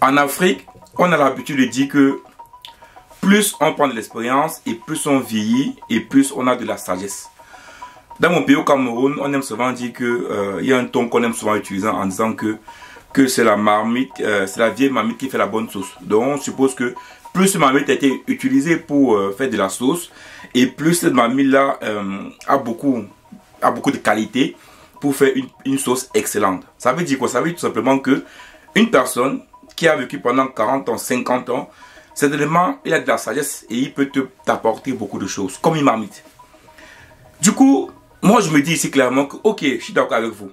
En Afrique, on a l'habitude de dire que plus on prend de l'expérience et plus on vieillit et plus on a de la sagesse. Dans mon pays au Cameroun, on aime souvent dire que y a un ton qu'on aime souvent utiliser en disant que c'est la marmite, c'est la vieille marmite qui fait la bonne sauce. Donc on suppose que plus cette marmite a été utilisée pour faire de la sauce et plus cette marmite là a beaucoup de qualité pour faire une sauce excellente. Ça veut dire quoi? Ça veut dire tout simplement que une personne qui a vécu pendant 40 ans, 50 ans, certainement il a de la sagesse et il peut t'apporter beaucoup de choses comme une marmite. Du coup, moi je me dis ici clairement que ok, je suis d'accord avec vous.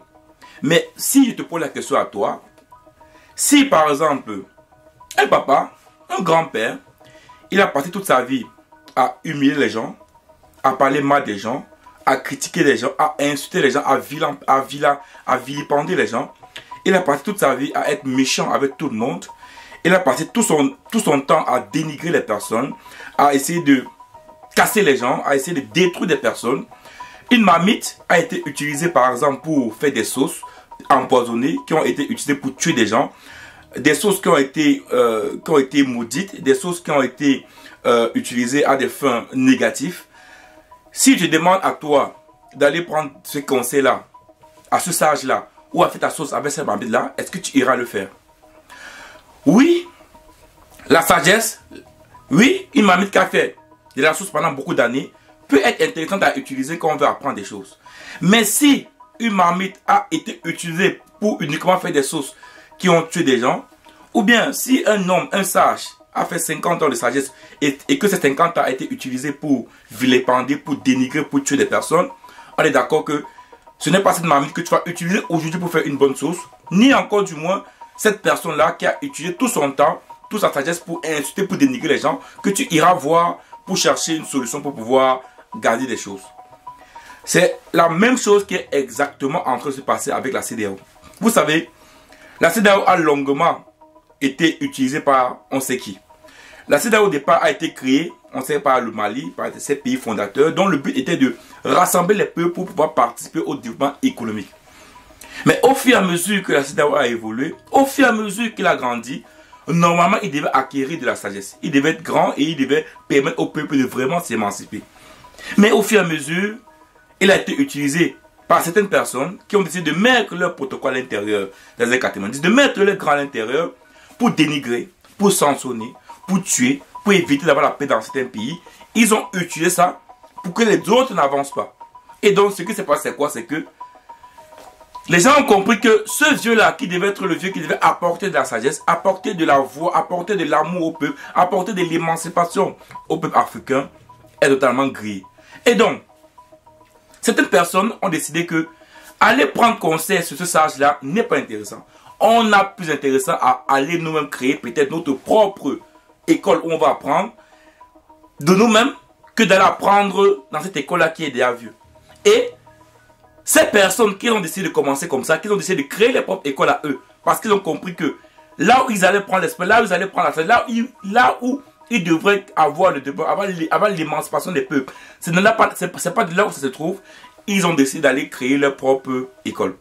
Mais si je te pose la question à toi, si par exemple un papa, un grand-père, il a passé toute sa vie à humilier les gens, à parler mal des gens, à critiquer les gens, à insulter les gens, à vilipender les gens. Il a passé toute sa vie à être méchant avec tout le monde. Il a passé tout son temps à dénigrer les personnes, à essayer de casser les gens, à essayer de détruire des personnes. Une marmite a été utilisée par exemple pour faire des sauces empoisonnées qui ont été utilisées pour tuer des gens. Des sauces qui ont été maudites, des sauces qui ont été utilisées à des fins négatives. Si je demande à toi d'aller prendre ce conseil-là, à ce sage-là, ou à faire ta sauce avec cette marmite-là, est-ce que tu iras le faire? Oui, la sagesse, oui, une marmite qui a fait de la sauce pendant beaucoup d'années peut être intéressante à utiliser quand on veut apprendre des choses. Mais si une marmite a été utilisée pour uniquement faire des sauces qui ont tué des gens, ou bien si un homme, un sage, a fait 50 ans de sagesse et que ces 50 ans a été utilisé pour vilipender, pour dénigrer, pour tuer des personnes, on est d'accord que ce n'est pas cette marmite que tu vas utiliser aujourd'hui pour faire une bonne sauce, ni encore du moins cette personne-là qui a utilisé tout son temps, toute sa sagesse pour insulter, pour dénigrer les gens, que tu iras voir pour chercher une solution pour pouvoir garder des choses. C'est la même chose qui est exactement en train de se passer avec la CEDEAO. Vous savez, la CEDEAO a longuement été utilisée par on sait qui. La CEDEAO au départ a été créée, on sait par le Mali, par ces pays fondateurs, dont le but était de rassembler les peuples pour pouvoir participer au développement économique. Mais au fur et à mesure que la CEDEAO a évolué, au fur et à mesure qu'il a grandi, normalement il devait acquérir de la sagesse. Il devait être grand et il devait permettre au peuple de vraiment s'émanciper. Mais au fur et à mesure, il a été utilisé par certaines personnes qui ont décidé de mettre leur protocole à l'intérieur des années 90, de mettre leur grand à l'intérieur pour dénigrer, pour sanctionner, pour tuer, pour éviter d'avoir la paix dans certains pays. Ils ont utilisé ça pour que les autres n'avancent pas. Et donc ce qui s'est passé, c'est quoi? C'est que les gens ont compris que ce vieux-là, qui devait être le vieux, qui devait apporter de la sagesse, apporter de la voix, apporter de l'amour au peuple, apporter de l'émancipation au peuple africain, est totalement grillé. Et donc, certaines personnes ont décidé que aller prendre conseil sur ce sage-là n'est pas intéressant. On a plus intéressant à aller nous-mêmes créer peut-être notre propre école où on va apprendre de nous-mêmes que d'aller apprendre dans cette école-là qui est déjà vieux. Et ces personnes qui ont décidé de commencer comme ça, qui ont décidé de créer leur propre école à eux, parce qu'ils ont compris que là où ils allaient prendre l'esprit, là où ils allaient prendre la sagesse, là où ils devraient avoir le débat, avoir l'émancipation des peuples, c'est pas de là où ça se trouve, ils ont décidé d'aller créer leur propre école.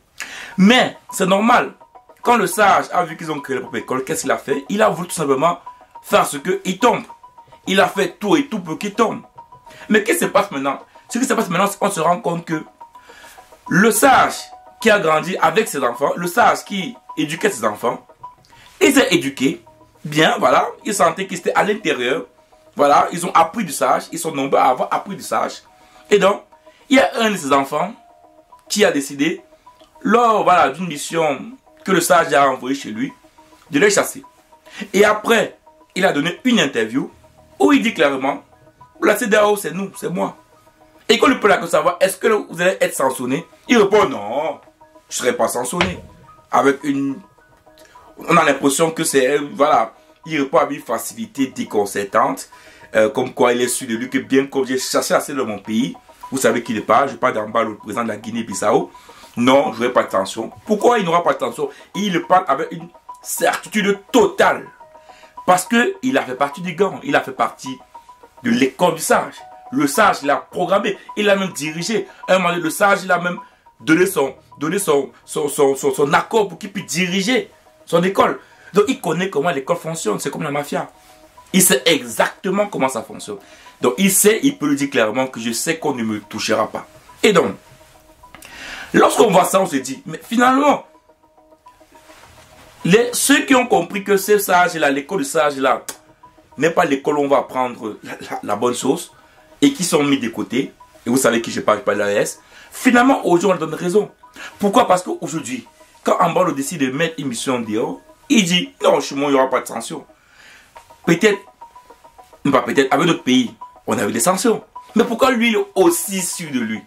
Mais c'est normal. Quand le sage a vu qu'ils ont créé leur propre école, qu'est-ce qu'il a fait? Il a voulu tout simplement faire ce qu'il tombe. Il a fait tout et tout pour qu'il tombe. Mais qu'est-ce qui se passe maintenant? Ce qui se passe maintenant, c'est qu'on se rend compte que le sage qui a grandi avec ses enfants, le sage qui éduquait ses enfants, il s'est éduqué, bien, voilà, il sentait qu'ils étaient à l'intérieur, voilà, ils ont appris du sage, ils sont nombreux à avoir appris du sage. Et donc, il y a un de ses enfants qui a décidé, lors voilà, d'une mission que le sage a envoyée chez lui, de les chasser. Et après, il a donné une interview où il dit clairement, la CEDEAO c'est nous, c'est moi. Et quand le peuple a savoir, est-ce que vous allez être sanctionné? Il répond non, je ne serai pas sanctionné. Avec une... On a l'impression que c'est... Voilà, il répond avec une facilité déconcertante. Comme quoi il est sûr de lui que bien comme j'ai chassé assez dans mon pays, vous savez qui il parle, je parle d'en bas le président de la Guinée-Bissau. Non, je n'aurai pas de tension. Pourquoi il n'aura pas de tension? Il parle avec une certitude totale. Parce qu'il a fait partie du gang, il a fait partie de l'école du sage. Le sage l'a programmé, il l'a même dirigé. À un moment donné, le sage, il a même donné son accord pour qu'il puisse diriger son école. Donc il connaît comment l'école fonctionne, c'est comme la mafia. Il sait exactement comment ça fonctionne. Donc il sait, il peut le dire clairement que je sais qu'on ne me touchera pas. Et donc, lorsqu'on voit ça, on se dit, mais finalement, ceux qui ont compris que ces sages-là, l'école de sages-là, n'est pas l'école où on va apprendre la bonne chose, et qui sont mis de côté, et vous savez qui je parle de l'AES, finalement, aujourd'hui, on leur donne raison. Pourquoi? Parce qu'aujourd'hui, quand Ambalo décide de mettre une mission dehors, il dit, non, chez moi, il n'y aura pas de sanctions. Peut-être, pas peut-être, avec d'autres pays, on a eu des sanctions. Mais pourquoi lui, il est aussi sûr de lui?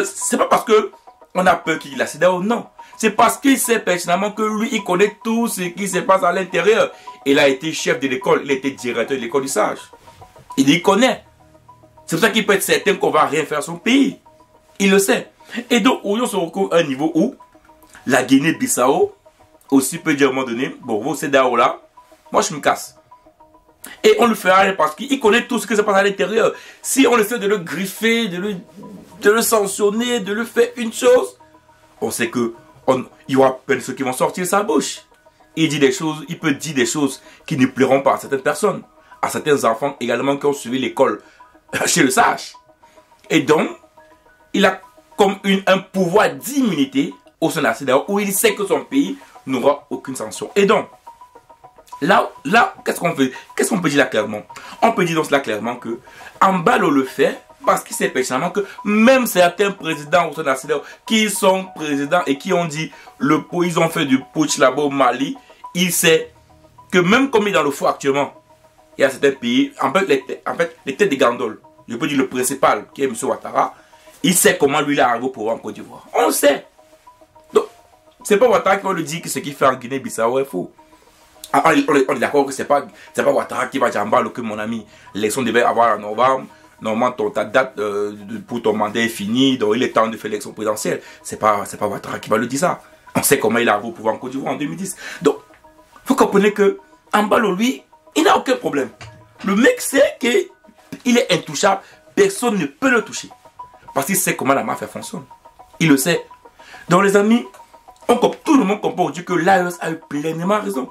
C'est pas parce que on a peur qu'il a CEDEAO, non. C'est parce qu'il sait pertinemment que lui, il connaît tout ce qui se passe à l'intérieur. Il a été chef de l'école, il a été directeur de l'école du sage. Il connaît. C'est pour ça qu'il peut être certain qu'on va rien faire à son pays. Il le sait. Et donc, on se retrouve à un niveau où la Guinée-Bissau aussi peut dire à un moment donné, bon, vos CEDEAO là, moi je me casse. Et on le fera parce qu'il connaît tout ce qui se passe à l'intérieur. Si on essaie de le griffer, de le sanctionner, de le faire une chose, on sait que il y aura plein de ceux qui vont sortir de sa bouche. Il dit des choses, il peut dire des choses qui ne plairont pas à certaines personnes, à certains enfants également qui ont suivi l'école chez le sage. Et donc, il a comme un pouvoir d'immunité au sein de la CEDEAO où il sait que son pays n'aura aucune sanction. Et donc, là qu'est-ce qu'on fait? Qu'est-ce qu'on peut dire là clairement? On peut dire donc là clairement que Ambalo le fait parce qu'il sait pertinemment que même certains présidents au sein de la CEDEAO qui sont présidents et qui ont dit ils ont fait du putsch là-bas au Mali, il sait que même comme il est dans le faux actuellement, il y a certains pays, en fait les têtes des gandoles, je peux dire le principal qui est M. Ouattara, il sait comment lui il est arrivé au pouvoir en Côte d'Ivoire. On le sait. Donc, c'est pas Ouattara qui va le dire que ce qu'il fait en Guinée-Bissau est faux. On est d'accord que c'est pas Ouattara qui va dire Ambalo que mon ami, l'élection devait avoir en novembre. Normalement, ta date pour ton mandat est finie, donc il est temps de faire l'élection présidentielle. C'est pas Ouattara qui va le dire ça. On sait comment il a arrivé au pouvoir en Côte d'Ivoire en 2010. Donc, vous comprenez que Ambalo, lui, il n'a aucun problème. Le mec sait qu'il est intouchable, personne ne peut le toucher. Parce qu'il sait comment la mafia fonctionne. Il le sait. Donc les amis, tout le monde comprend aujourd'hui que l'AES a eu pleinement raison.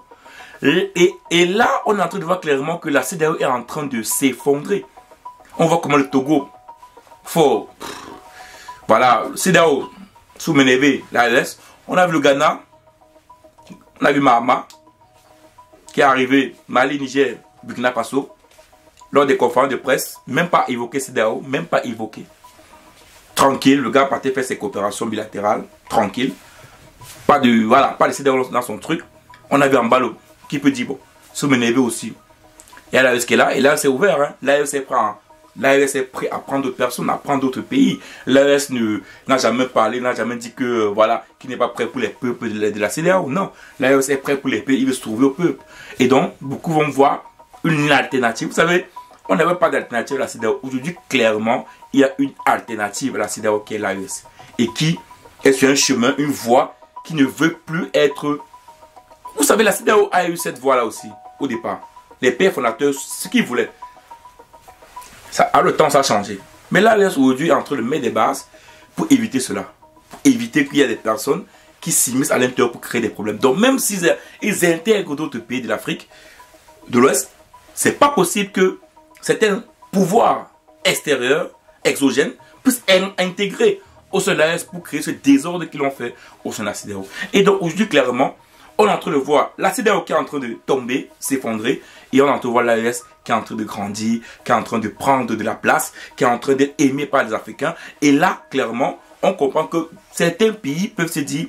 Et là, on est en train de voir clairement que la CEDEAO est en train de s'effondrer. On voit comment le Togo, voilà, CEDEAO, sous Menevé, l'AES, on a vu le Ghana, on a vu Mahama, qui est arrivé, Mali, Niger, Burkina Faso, lors des conférences de presse, même pas évoqué CEDEAO, même pas évoqué. Tranquille, le gars partait faire ses coopérations bilatérales, tranquille. Pas de CEDEAO dans son truc. On a vu Ambalo qui peut dire, bon, sous Menevé aussi. Il y a l'AES qui est là, et là c'est ouvert, hein. L'AES est prêt à prendre d'autres personnes, à prendre d'autres pays. L'AES n'a jamais parlé, n'a jamais dit que, voilà, qu'il n'est pas prêt pour les peuples de la CEDEAO. Non, l'AES est prêt pour les pays, il veut se trouver au peuple. Et donc, beaucoup vont voir une alternative. Vous savez, on n'avait pas d'alternative à la CEDEAO. Aujourd'hui, clairement, il y a une alternative à la CEDEAO qui est l'AES. Et qui est sur un chemin, une voie qui ne veut plus être... Vous savez, la CEDEAO a eu cette voie-là aussi, au départ. Les pères fondateurs, ce qu'ils voulaient. Le temps, ça a changé. Mais l'AES aujourd'hui est en train de mettre des bases pour éviter cela. Pour éviter qu'il y ait des personnes qui s'immiscent à l'intérieur pour créer des problèmes. Donc même s'ils intègrent d'autres pays de l'Afrique, de l'Ouest, c'est pas possible que certains pouvoirs extérieurs, exogènes, puissent être intégrés au sein de l'AES pour créer ce désordre qu'ils ont fait au sein de la CEDEAO. Et donc aujourd'hui, clairement, on est en train de voir la CEDEAO qui est en train de tomber, s'effondrer, et on est en train de voir l'AES qui est en train de grandir, qui est en train de prendre de la place, qui est en train d'être aimé par les Africains. Et là, clairement, on comprend que certains pays peuvent se dire,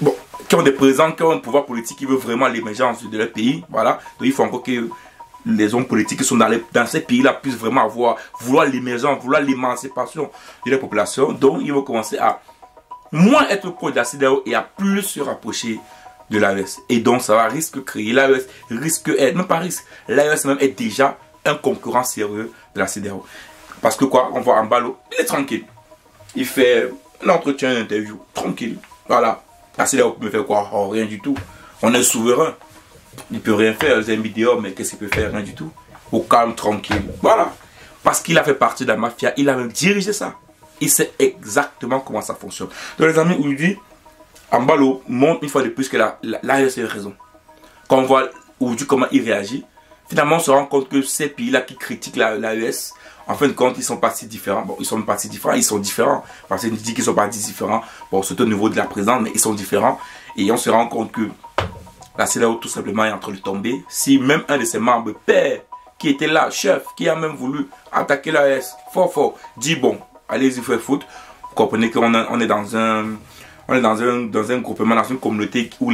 bon, qui ont des présents, qui ont un pouvoir politique qui veut vraiment l'émergence de leur pays, voilà. Donc il faut encore que les hommes politiques qui sont dans ces pays-là puissent vraiment vouloir l'émergence, vouloir l'émancipation de la population. Donc ils vont commencer à moins être proche de la CEDEAO et à plus se rapprocher de l'AES. Et donc ça va risque de créer, l'AES risque être, même pas risque, l'AES même est déjà un concurrent sérieux de la CEDEAO. Parce que quoi, on voit Ambalo, il est tranquille. Il fait un entretien, une interview, tranquille. Voilà. La CEDEAO peut me faire quoi? Oh, rien du tout. On est souverain. Il peut rien faire, c'est un vidéo, mais qu'est-ce qu'il peut faire? Rien du tout. Au calme, tranquille. Voilà. Parce qu'il a fait partie de la mafia, il a même dirigé ça. Il sait exactement comment ça fonctionne. Donc les amis, aujourd'hui, Ambalo montre une fois de plus que l'AES a raison. quand on voit aujourd'hui comment il réagit, finalement on se rend compte que ces pays-là qui critiquent l'AES, en fin de compte, ils sont partis différents. Bon, ils sont partis différents, ils sont différents. Parce qu'ils disent qu'ils sont partis différents. Bon, surtout au niveau de la présidence, mais ils sont différents. Et on se rend compte que la CEDEAO tout simplement est en train de tomber. Si même un de ses membres, père, qui était là, chef, qui a même voulu attaquer l'AES, fort, dit bon, allez-y faire foot. Vous comprenez qu'on est dans un groupement, dans une communauté où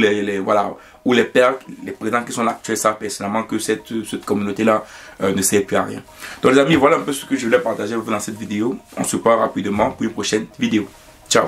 où les pères, les présidents qui sont là actuels savent personnellement que cette communauté-là ne sert plus à rien. Donc les amis, voilà un peu ce que je voulais partager avec vous dans cette vidéo. On se parle rapidement pour une prochaine vidéo. Ciao.